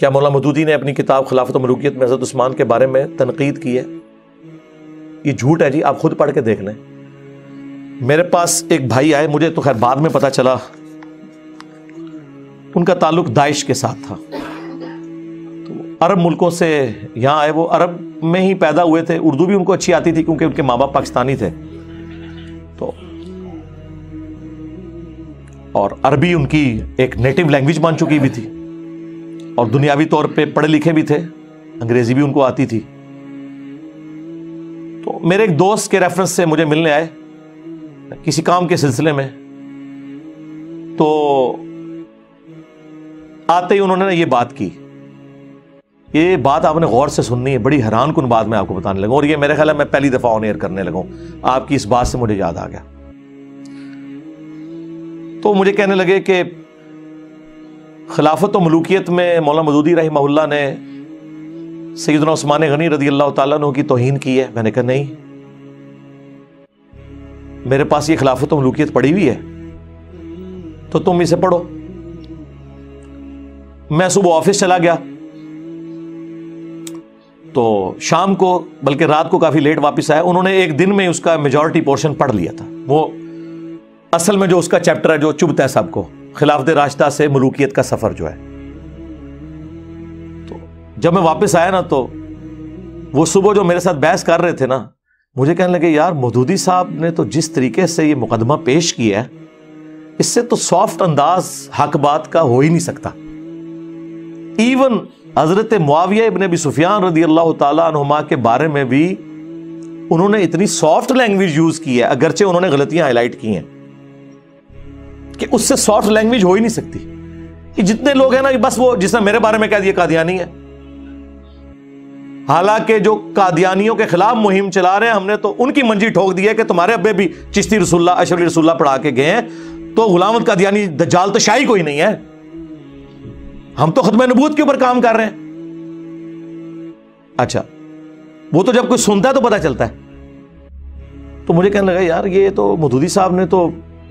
کیا مولانا مودودی نے اپنی کتاب خلافت و ملوکیت میں حضرت عثمان کے بارے میں تنقید کی ہے؟ یہ جھوٹ ہے جی، آپ خود پڑھ کے دیکھ لیں۔ میرے پاس ایک بھائی آئے، مجھے تو خیر بعد میں پتا چلا ان کا تعلق داعش کے ساتھ تھا، تو عرب ملکوں سے یہاں آئے، وہ عرب میں ہی پیدا ہوئے تھے، اردو بھی ان کو اچھی آتی تھی کیونکہ ان کے ماں باپ پاکستانی تھے، تو اور عربی ان کی ایک نیٹو لینگویج بن چکی بھی تھی، اور دنیاوی طور پہ پڑھے لکھے بھی تھے، انگریزی بھی ان کو آتی تھی۔ تو میرے ایک دوست کے ریفرنس سے مجھے ملنے آئے کسی کام کے سلسلے میں، تو آتے ہی انہوں نے یہ بات کی۔ یہ بات آپ نے غور سے سننی ہے، بڑی حیران کن بات میں آپ کو بتانے لگا، اور یہ میرے خیال ہے میں پہلی دفعہ آن ایئر کرنے لگا ہوں، آپ کی اس بات سے مجھے یاد آ گیا۔ تو مجھے کہنے لگے کہ خلافت و ملوکیت میں مولانا مودودی رحمہ اللہ نے سیدنا عثمان غنی رضی اللہ تعالیٰ عنہ کی توہین کی ہے۔ میں نے کہا نہیں، میرے پاس یہ خلافت و ملوکیت پڑھی ہوئی ہے، تو تم اسے پڑھو۔ میں صبح آفس چلا گیا، تو شام کو بلکہ رات کو کافی لیٹ واپس آیا، انہوں نے ایک دن میں اس کا میجورٹی پورشن پڑھ لیا تھا۔ وہ اصل میں جو اس کا چیپٹر ہے جو چبھتا ہے سب کو، خلافت راشدہ سے ملوکیت کا سفر جو ہے، تو جب میں واپس آیا نا، تو وہ صبح جو میرے ساتھ بحث کر رہے تھے نا، مجھے کہنے لگے یار مودودی صاحب نے تو جس طریقے سے یہ مقدمہ پیش کیا ہے، اس سے تو سافٹ انداز حق بات کا ہو ہی نہیں سکتا۔ ایون حضرت معاویہ ابن ابی سفیان رضی اللہ تعالیٰ عنہما کے بارے میں بھی انہوں نے اتنی سافٹ لینگویج یوز کی ہے، اگرچہ انہوں نے غلطیاں ہائی لائٹ کی ہیں، کہ اس سے سافٹ لینگویج ہو ہی نہیں سکتی۔ کہ جتنے لوگ ہیں نا، بس وہ جس نے میرے بارے میں کہہ دیا قادیانی ہے، حالانکہ جو قادیانیوں کے خلاف مہم چلا رہے ہیں، ہم نے تو ان کی منجی ٹھوک دی ہے کہ تمہارے ابے بھی چشتی رسول اللہ اشرف رسول اللہ پڑھا کے گئے ہیں، تو غلام احمد قادیانی دجال تو شاہی کوئی نہیں ہے، ہم تو ختم نبوت کے اوپر کام کر رہے ہیں۔ اچھا، وہ تو جب کوئی سنتا ہے تو پتہ چلتا ہے۔ تو مجھے کہنے لگا یار یہ تو مودودی صاحب نے تو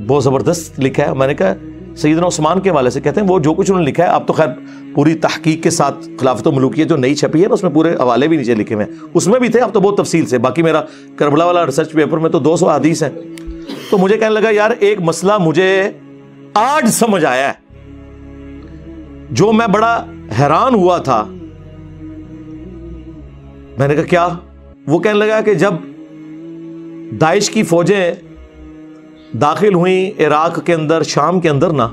بہت زبردست لکھا ہے۔ میں نے کہا سیدنا عثمان کے حوالے سے کہتے ہیں وہ جو کچھ انہوں نے لکھا ہے، اب تو خیر پوری تحقیق کے ساتھ خلافت و ملوکیت جو نئی چھپی ہے نا، اس میں پورے حوالے بھی نیچے لکھے ہوئے ہیں، اس میں بھی تھے، اب تو بہت تفصیل سے، باقی میرا کربلا والا ریسرچ پیپر میں تو 200 حدیث ہیں۔ تو مجھے کہنے لگا یار ایک مسئلہ مجھے آج سمجھ آیا ہے، جو میں بڑا حیران ہوا تھا۔ میں نے کہا کیا؟ وہ کہنے لگا کہ جب داعش کی فوجیں داخل ہوئیں عراق کے اندر، شام کے اندر نا،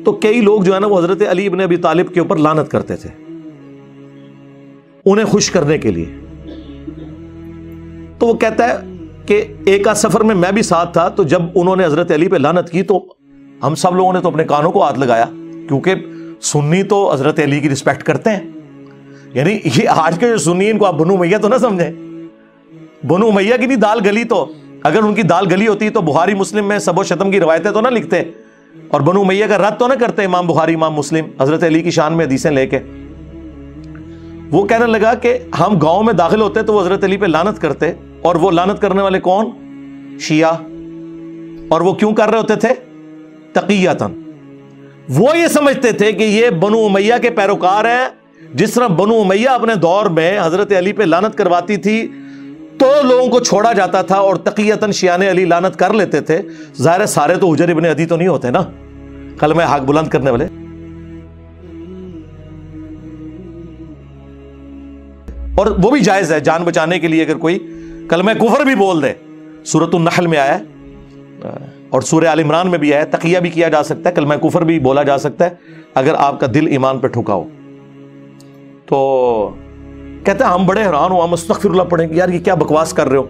تو کئی لوگ جو ہے نا وہ حضرت علی ابن ابی طالب کے اوپر لعنت کرتے تھے انہیں خوش کرنے کے لیے۔ تو وہ کہتا ہے کہ ایک آدھ سفر میں میں بھی ساتھ تھا، تو جب انہوں نے حضرت علی پہ لعنت کی تو ہم سب لوگوں نے تو اپنے کانوں کو ہاتھ لگایا، کیونکہ سنی تو حضرت علی کی رسپیکٹ کرتے ہیں۔ یعنی یہ آج کے جو سنی ان کو آپ بنو امیہ تو نہ سمجھیں، بنو امیہ کی نہیں دال گلی، تو اگر ان کی دال گلی ہوتی تو بخاری مسلم میں سب و شتم کی روایتیں تو نہ لکھتے، اور بنو امیہ کا رد تو نہ کرتے امام بخاری امام مسلم حضرت علی کی شان میں حدیثیں لے کے۔ وہ کہنے لگا کہ ہم گاؤں میں داخل ہوتے تو وہ حضرت علی پہ لعنت کرتے، اور وہ لعنت کرنے والے کون؟ شیعہ، اور وہ کیوں کر رہے ہوتے تھے؟ تقیۃً۔ وہ یہ سمجھتے تھے کہ یہ بنو امیہ کے پیروکار ہیں، جس طرح بنو امیہ اپنے دور میں حضرت علی پہ لعنت کرواتی تھی تو لوگوں کو چھوڑا جاتا تھا، اور تقیۃً شیعان علی لعنت کر لیتے تھے۔ ظاہر ہے سارے تو حجر ابن عدی تو نہیں ہوتے نا کلمہ حق بلند کرنے والے، اور وہ بھی جائز ہے جان بچانے کے لیے اگر کوئی کلمہ کفر بھی بول دے۔ سورۃ النحل میں آیا ہے اور سورہ آل عمران میں بھی آیا ہے، تقیہ بھی کیا جا سکتا ہے، کلمہ کفر بھی بولا جا سکتا ہے اگر آپ کا دل ایمان پہ ٹھکا ہو۔ تو کہتے ہیں ہم بڑے حیران ہو، ہم استغفر اللہ پڑھیں گے، یار یہ کیا بکواس کر رہے ہو؟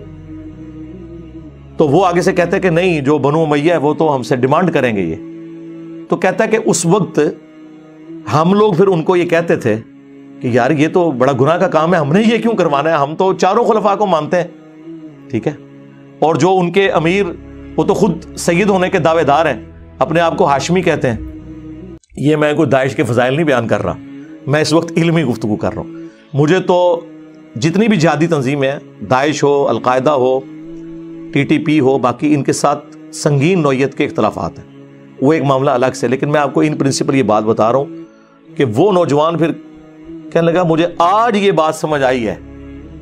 تو وہ آگے سے کہتے ہیں کہ نہیں، جو بنو امیہ ہے وہ تو ہم سے ڈیمانڈ کریں گے یہ۔ تو کہتا ہے کہ اس وقت ہم لوگ پھر ان کو یہ کہتے تھے کہ یار یہ تو بڑا گناہ کا کام ہے، ہم نے یہ کیوں کروانا ہے، ہم تو چاروں خلفاء کو مانتے ہیں، ٹھیک ہے، اور جو ان کے امیر وہ تو خود سید ہونے کے دعوے دار ہیں، اپنے آپ کو ہاشمی کہتے ہیں۔ یہ میں کوئی داعش کے فضائل نہیں بیان کر رہا، میں اس وقت علمی گفتگو کر رہا ہوں۔ مجھے تو جتنی بھی جہادی تنظیمیں ہیں، داعش ہو، القاعدہ ہو، ٹی ٹی پی ہو، باقی ان کے ساتھ سنگین نوعیت کے اختلافات ہیں، وہ ایک معاملہ الگ سے، لیکن میں آپ کو ان پرنسپل یہ بات بتا رہا ہوں کہ وہ نوجوان پھر کہنے لگا مجھے آج یہ بات سمجھ آئی ہے،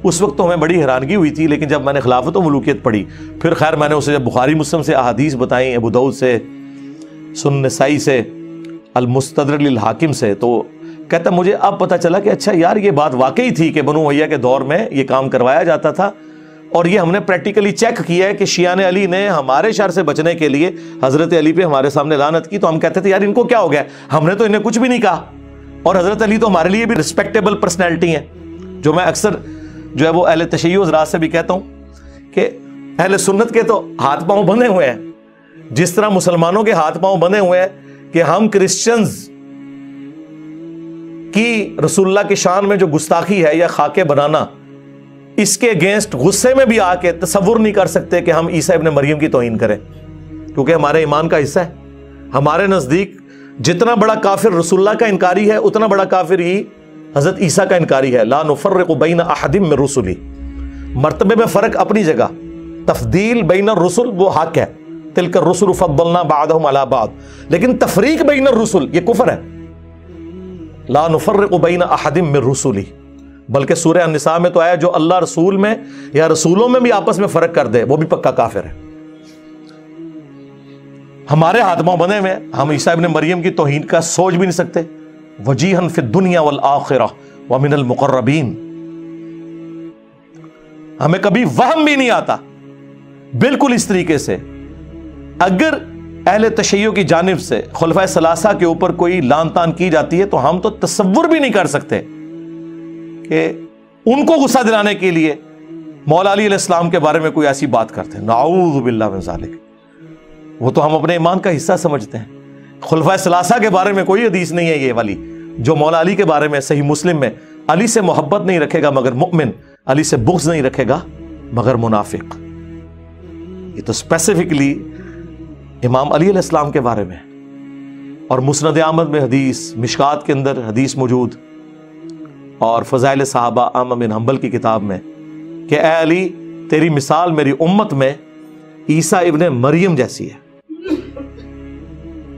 اس وقت تو ہمیں بڑی حیرانگی ہوئی تھی، لیکن جب میں نے خلافت و ملوکیت پڑھی پھر خیر میں نے اسے جب بخاری مسلم سے احادیث بتائیں، ابو داؤد سے، سنن نسائی سے، المستدرک للحاکم سے، تو کہتا مجھے اب پتہ چلا کہ اچھا یار یہ بات واقعی تھی کہ بنو امیہ کے دور میں یہ کام کروایا جاتا تھا، اور یہ ہم نے پریکٹیکلی چیک کیا ہے کہ شیعان علی نے ہمارے شر سے بچنے کے لیے حضرت علی پہ ہمارے سامنے لعنت کی، تو ہم کہتے تھے یار ان کو کیا ہو گیا، ہم نے تو انہیں کچھ بھی نہیں کہا، اور حضرت علی تو ہمارے لیے بھی رسپیکٹیبل پرسنالٹی ہیں، جو میں اکثر جو ہے وہ اہل تشیع حضرات سے بھی کہتا ہوں کہ اہل سنت کے تو ہاتھ پاؤں بندھے ہوئے ہیں، جس طرح مسلمانوں کے ہاتھ پاؤں بندھے ہوئے ہیں کہ ہم کرسچنز کی رسول اللہ کی شان میں جو گستاخی ہے یا خاکے بنانا، اس کے اگینسٹ غصے میں بھی آ کے تصور نہیں کر سکتے کہ ہم عیسیٰ ابن مریم کی توہین کریں، کیونکہ ہمارے ایمان کا حصہ ہے۔ ہمارے نزدیک جتنا بڑا کافر رسول اللہ کا انکاری ہے اتنا بڑا کافر ہی حضرت عیسیٰ کا انکاری ہے۔ لا نفرق بین احد من رسلی، مرتبے میں فرق اپنی جگہ، تفضیل بین الرسل وہ حق ہے، تلک الرسل فضلنا بعضهم علی بعض، لیکن تفریق بین الرسل یہ کفر ہے۔ لا نفرق بین احد من رسلی، بلکہ سورہ النساء میں تو آیا جو اللہ رسول میں یا رسولوں میں بھی آپس میں فرق کر دے وہ بھی پکا کافر ہے۔ ہمارے ہاتھ پاؤں بندھے میں، ہم عیسیٰ ابن مریم کی توہین کا سوچ بھی نہیں سکتے۔ وجیہا فی الدنیا والآخرہ ومن المقربین، ہمیں کبھی وہم بھی نہیں آتا۔ بالکل اس طریقے سے اگر اہل تشیع کی جانب سے خلفائے ثلاثہ کے اوپر کوئی لان تان کی جاتی ہے تو ہم تو تصور بھی نہیں کر سکتے کہ ان کو غصہ دلانے کے لیے مولا علی علیہ السلام کے بارے میں کوئی ایسی بات کرتے ہیں، نعوذ باللہ من ذالک، وہ تو ہم اپنے ایمان کا حصہ سمجھتے ہیں۔ خلفائے ثلاثہ کے بارے میں کوئی حدیث نہیں ہے یہ والی جو مولا علی کے بارے میں صحیح مسلم میں علی سے محبت نہیں رکھے گا مگر مؤمن، علی سے بغض نہیں رکھے گا مگر منافق۔ یہ تو اسپیسیفکلی امام علی علیہ السلام کے بارے میں، اور مسند احمد میں حدیث، مشکات کے اندر حدیث موجود، اور فضائل صحابہ احمد بن حنبل کی کتاب میں کہ اے علی تیری مثال میری امت میں عیسیٰ ابن مریم جیسی ہے۔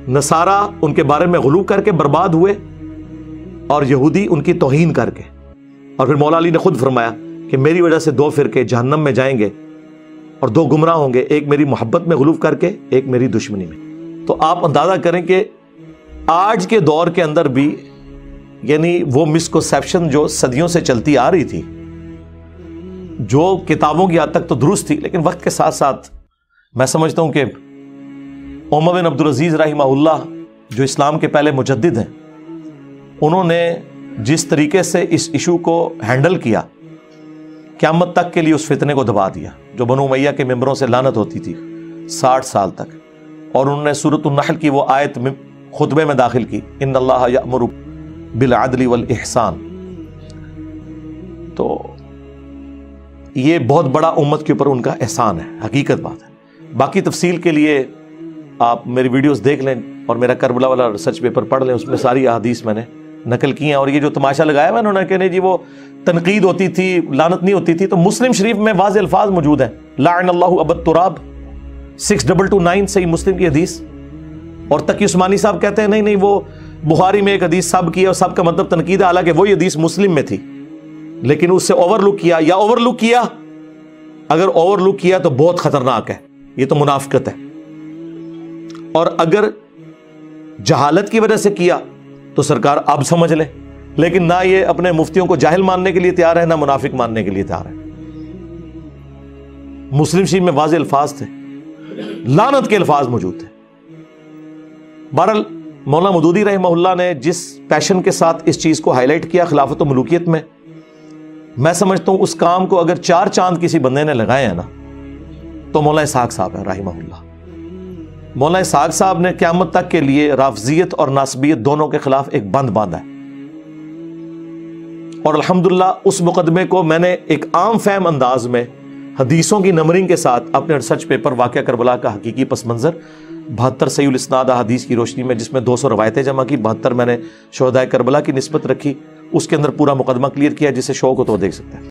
نصارہ ان کے بارے میں غلو کر کے برباد ہوئے، اور یہودی ان کی توہین کر کے، اور پھر مولا علی نے خود فرمایا کہ میری وجہ سے دو فرقے جہنم میں جائیں گے اور دو گمراہ ہوں گے، ایک میری محبت میں غلو کر کے، ایک میری دشمنی میں۔ تو آپ اندازہ کریں کہ آج کے دور کے اندر بھی یعنی وہ مسکنسیپشن جو صدیوں سے چلتی آ رہی تھی، جو کتابوں کی حد تک تو درست تھی، لیکن وقت کے ساتھ ساتھ میں سمجھتا ہوں کہ عمر بن عبدالعزیز رحمہ اللہ جو اسلام کے پہلے مجدد ہیں، انہوں نے جس طریقے سے اس ایشو کو ہینڈل کیا، قیامت تک کے لیے اس فتنے کو دبا دیا جو بنو امیہ کے ممبروں سے لعنت ہوتی تھی 60 سال تک، اور انہوں نے سورۃ النحل کی وہ آیت خطبے میں داخل کی، ان اللہ یأمر بالعدل والاحسان۔ تو یہ بہت بڑا امت کے اوپر ان کا احسان ہے، حقیقت بات ہے۔ باقی تفصیل کے لیے آپ میری ویڈیوز دیکھ لیں اور میرا کربلا والا ریسرچ پیپر پڑھ لیں، اس میں ساری احادیث میں نے نقل کی ہیں۔ اور یہ جو تماشا لگایا میں انہوں نے کہ نہیں جی وہ تنقید ہوتی تھی، لعنت نہیں ہوتی تھی، تو مسلم شریف میں واضح الفاظ موجود ہیں، لعن اللہ ابا التراب 6229 صحیح مسلم کی حدیث۔ اور تقی عثمانی صاحب کہتے ہیں نہیں نہیں وہ بخاری میں ایک حدیث سب کی ہے اور سب کا مطلب تنقید ہے، حالانکہ وہی حدیث مسلم میں تھی، لیکن اس سے اوور لک کیا، یا اوور لک کیا، اگر اوور لک کیا تو بہت خطرناک ہے، یہ تو منافقت ہے، اور اگر جہالت کی وجہ سے کیا تو سرکار اب سمجھ لے، لیکن نہ یہ اپنے مفتیوں کو جاہل ماننے کے لیے تیار ہے، نہ منافق ماننے کے لیے تیار ہے۔ مسلم شریف میں واضح الفاظ تھے، لعنت کے الفاظ موجود تھے۔ بہرحال مولانا مودودی رحمہ اللہ نے جس پیشن کے ساتھ اس چیز کو ہائی لائٹ کیا خلافت و ملوکیت میں، میں سمجھتا ہوں اس کام کو اگر 4 چاند کسی بندے نے لگائے ہیں نا تو مولانا اسحاق صاحب ہیں رحمہ اللہ۔ مولانا اسحاق صاحب نے قیامت تک کے لیے رافضیت اور ناصبیت دونوں کے خلاف ایک بند باندھا ہے، اور الحمدللہ اس مقدمے کو میں نے ایک عام فہم انداز میں حدیثوں کی نمبرنگ کے ساتھ اپنے ریسرچ پیپر واقعہ کربلا کا حقیقی پس منظر 72 صحیح الاسناد حدیث کی روشنی میں، جس میں 200 روایتیں جمع کی، 72 میں نے شہدائے کربلا کی نسبت رکھی، اس کے اندر پورا مقدمہ کلیئر کیا، جسے شوق ہو تو دیکھ سکتے ہیں۔